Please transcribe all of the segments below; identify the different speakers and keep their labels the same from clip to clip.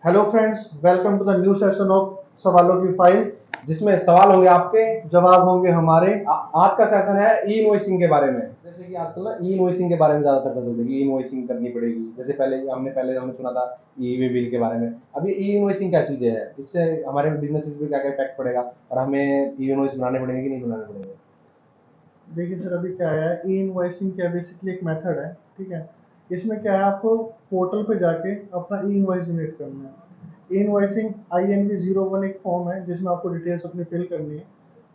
Speaker 1: Hello friends, welcome to the new session of सवालों की file,
Speaker 2: जिसमें सवाल होंगे आपके,
Speaker 1: जवाब होंगे हमारे।
Speaker 2: आज का सेशन है ई इनवॉइसिंग के बारे में। जैसे कि आजकल ना ई इनवॉइसिंग के बारे में ज्यादा चर्चा चल रही है, ई इनवॉइसिंग करनी पड़ेगी। जैसे पहले हमने सुना था ई वे बिल के बारे में। अब ये ई इनवॉइसिंग क्या चीजें है, इससे हमारे बिजनेसेस पे क्या क्या इफेक्ट पड़ेगा और हमें ई इनवॉइस बनाने पड़ेंगे कि नहीं बनाने पड़ेंगे।
Speaker 1: देखिए सर, अभी क्या है, ई इनवॉइसिंग क्या बेसिकली एक मेथड है। ठीक है, इसमें क्या है, आपको पोर्टल पे जाके अपना ई इनवॉइस जनरेट करना है। ई इनवॉइसिंग INV01 एक फॉर्म है जिसमें आपको डिटेल्स अपनी फिल करनी है।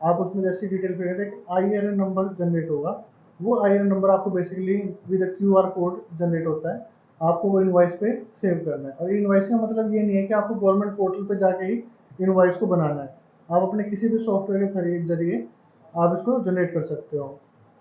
Speaker 1: आप उसमें जैसी डिटेल फिल करते हैं, INN नंबर जनरेट होगा। वो INN नंबर आपको basically with QR code generate होता है। आपको वो इनवॉइस पे सेव करना है। और इनवॉइस का मतलब ये नहीं है कि आपको गवर्नमेंट पोर्टल पे जाके ही इनवॉइस को बनाना है। आप अपने किसी भी सॉफ्टवेयर के जरिए आप इसको जनरेट कर सकते हो।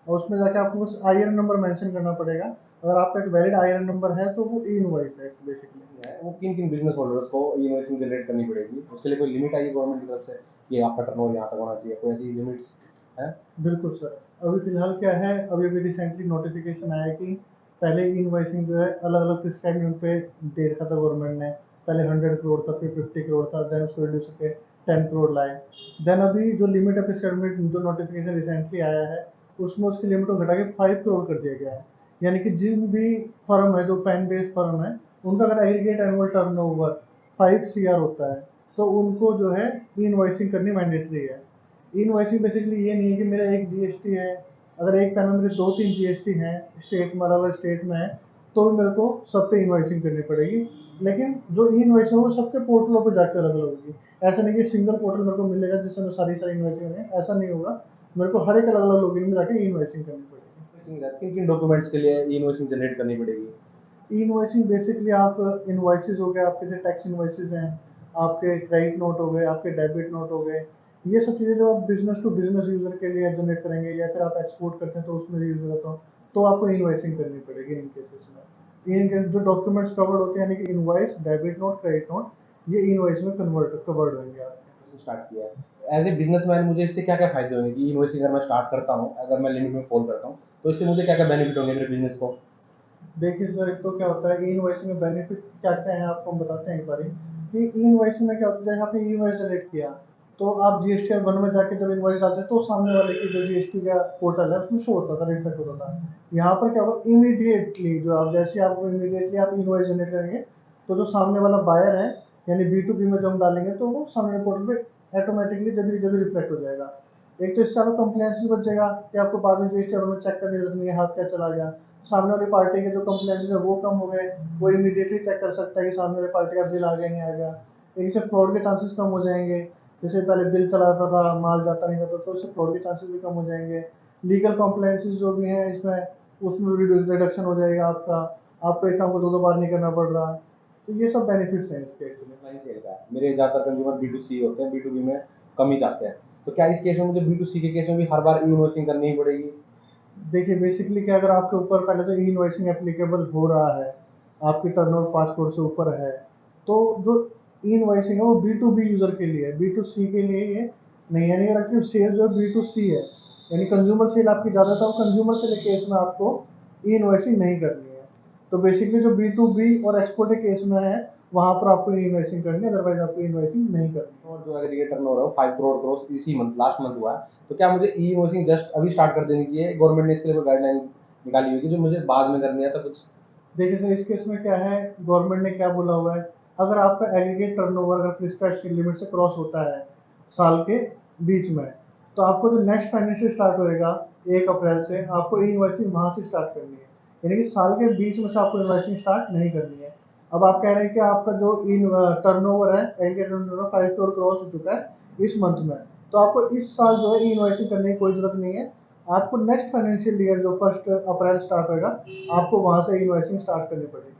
Speaker 1: और उसमें जाके आपको बस INN नंबर मेंशन करना पड़ेगा। अगर आपका एक वैलिड INN नंबर है तो वो ई इनवॉइस है बेसिकली।
Speaker 2: वो किन किन बिजनेस होल्डर्स को ई इनवॉइसिंग जनरेट करनी पड़ेगी, उसके लिए कोई लिमिट आई है गवर्नमेंट की तरफ से कि आपका टर्नओवर यहाँ तक होना चाहिए, कोई ऐसी लिमिट्स है?
Speaker 1: बिल्कुल सर, अभी फिलहाल क्या है, अभी रिसेंटली नोटिफिकेशन आया कि पहले ई इनवॉइसिंग जो है अलग अलग प्रिस्क्राइब लिमिट पे दे रखा था गवर्नमेंट ने। पहले 100 करोड़ था, फिर 50 करोड़ था, देन उसको रिड्यूस करके 10 करोड़ लाए। देन अभी जो लिमिट है प्रिस्क्राइब लिमिट, जो नोटिफिकेशन रिसेंटली आया है, उसमें उसकी लिमिट को घटा के 5 करोड़ कर दिया गया है। यानी कि जिन भी फर्म है, जो पेन बेस्ड फर्म है, उनका अगर एग्रीगेट एनुअल टर्नओवर 5 CR होता है तो उनको जो है ई इनवॉइसिंग करनी मैंडेटरी है। इनवॉइसिंग बेसिकली ये नहीं है कि मेरा एक जीएसटी है, अगर एक पैन में मेरे 2-3 जीएसटी हैं स्टेट में, अलग अलग स्टेट में है, तो भी मेरे को सब पे इनवॉइसिंग करनी पड़ेगी। लेकिन जो ई इनवॉइस है वो सबके पोर्टलों पर जाकर अलग अलग होगी। ऐसा नहीं कि सिंगल पोर्टल मेरे को मिलेगा जिससे मैं सारी सारी इनवॉइसिंग है, ऐसा नहीं होगा। मेरे को हर एक अलग अलग लॉगिन में जाके ई इनवॉइसिंग करनी पड़ेगी।
Speaker 2: किन किन डॉक्यूमेंट्स के लिए ई इनवॉइसिंग जनरेट करनी पड़ेगी?
Speaker 1: ई इनवॉइसिंग बेसिकली आप इनवॉइसेस हो गए, आपके जो टैक्स इनवॉइसेस हैं, आपके क्रेडिट नोट हो गए, आपके डेबिट नोट हो गए, ये सब चीज़ें जो आप बिजनेस टू बिजनेस यूजर के लिए जनरेट करेंगे, या फिर आप एक्सपोर्ट करते हैं तो उसमें यूज होता हो, तो आपको इनवॉइसिंग करनी पड़ेगी इन केसेस में। इन जो डॉक्यूमेंट्स कवर्ड होते हैं, यानी कि invoice, debit note, credit note, ये इनवॉइस में कवर्ड होंगे आपके।
Speaker 2: स्टार्ट किया है एज ए बिजनेसमैन, मुझे इससे क्या क्या फायदे होंगे कि इनवॉइसिंग अगर मैं स्टार्ट करता हूँ, अगर मैं लिमिट में फॉल करता हूँ, तो इससे मुझे क्या क्या बेनिफिट होंगे मेरे बिजनेस को?
Speaker 1: देखिए सर, एक तो क्या होता है, ई इनवॉइसिंग में बेनिफिट क्या क्या है आपको हम बताते हैं एक बारी। कि ई इनवॉइसिंग में क्या होता है, जैसे आपने ई इनवॉइस जनरेट किया, तो आप जीएसटी वन में जाके जब इनवॉइस डालते हैं तो सामने वाले की जो जीएसटी का पोर्टल है उसमें शो होता था, रिफ्लेक्ट होता था। यहाँ पर क्या होगा, इमीडिएटली जो आप जैसे आपको इमीडिएटली आप इनवॉइस जनरेट करेंगे, तो जो सामने वाला बायर है, यानी B2B में जब हम डालेंगे तो वो सामने पोर्टल पे ऑटोमेटिकली जब भी रिफ्लेक्ट हो जाएगा। एक तो इससे आपका कंप्लेंस भी बच जाएगा कि आपको बाद में जीएसटी में चेक करने की जरूरत नहीं है, हाथ क्या चला गया। सामने वाली पार्टी के जो कंप्लेंट्स है वो कम हो गए, वो इमीडिएटली चेक कर सकता है कि सामने वाली पार्टी का बिल आ गया नहीं आ गया। एक से फ्रॉड के चांसेस कम हो जाएंगे। जैसे पहले बिल चला जाता था, माल जाता नहीं था, तो इससे फ्रॉड के चांसेस भी कम हो जाएंगे। लीगल कॉम्प्लाइंसेस जो भी हैं इसमें, उसमें भी रिडक्शन हो जाएगा आपका। आपको एक काम को दो दो बार नहीं करना पड़ रहा। तो ये सब बेनिफिट्स हैं इसके एक्चुअली।
Speaker 2: नहीं सेल का है, मेरे ज़्यादातर कंज्यूमर B2C होते हैं, B2B में कम ही जाते हैं। तो क्या इस केस में मुझे B2C के केस में भी हर बार ई इनवॉइसिंग करनी ही पड़ेगी?
Speaker 1: देखिए बेसिकली क्या, अगर आपके ऊपर पहले तो ई इनवॉइसिंग एप्लीकेबल हो रहा है, आपकी टर्नओवर 5 करोड़ से ऊपर है, तो जो ई इनवॉइसिंग है वो B2B यूजर के लिए है, B2C के लिए ये नहीं। यानी अगर आपकी सेल जो है B2C है, यानी कंज्यूमर सेल आपकी ज़्यादा, तो कंज्यूमर सेल के केस में आपको ई इनवॉइसिंग नहीं करनी है। तो बेसिकली जो B2B और एक्सपोर्ट के केस में है, वहाँ पर आपको ई इनवॉइसिंग करनी है, अदरवाइज आपको इनवॉइसिंग नहीं करनी
Speaker 2: और जो एग्रीगेट टर्नओवर है 5 करोड़ क्रॉस इसी मंथ, लास्ट मंथ हुआ है, तो क्या मुझे ई इनवॉइसिंग जस्ट अभी स्टार्ट कर देनी चाहिए? गवर्नमेंट ने इसके लिए कोई गाइडलाइन निकाली हुई कि जो मुझे बाद में करनी है, ऐसा कुछ?
Speaker 1: है। देखिए सर, इस केस में क्या है, गवर्नमेंट ने क्या बोला हुआ है, अगर आपका एग्रीगेट टर्नओवर अगर प्रिस्क्राइब्ड लिमिट से क्रॉस होता है साल के बीच में, तो आपको जो नेक्स्ट फाइनेंशियल स्टार्ट होएगा 1 अप्रैल से, आपको ई इनवॉइसिंग वहाँ से स्टार्ट करनी है। यानी कि साल के बीच में से आपको इनवॉइसिंग स्टार्ट नहीं करनी है। अब आप कह रहे हैं कि आपका जो इन टर्नओवर है, एग्रीगेट टर्नओवर 5 करोड़ क्रॉस हो चुका है इस मंथ में, तो आपको इस साल जो है ई इनवॉइसिंग करने की कोई जरूरत नहीं है। आपको नेक्स्ट फाइनेंशियल ईयर जो 1 अप्रैल स्टार्ट होएगा, आपको वहाँ से इनवॉइसिंग स्टार्ट करनी पड़ेगी।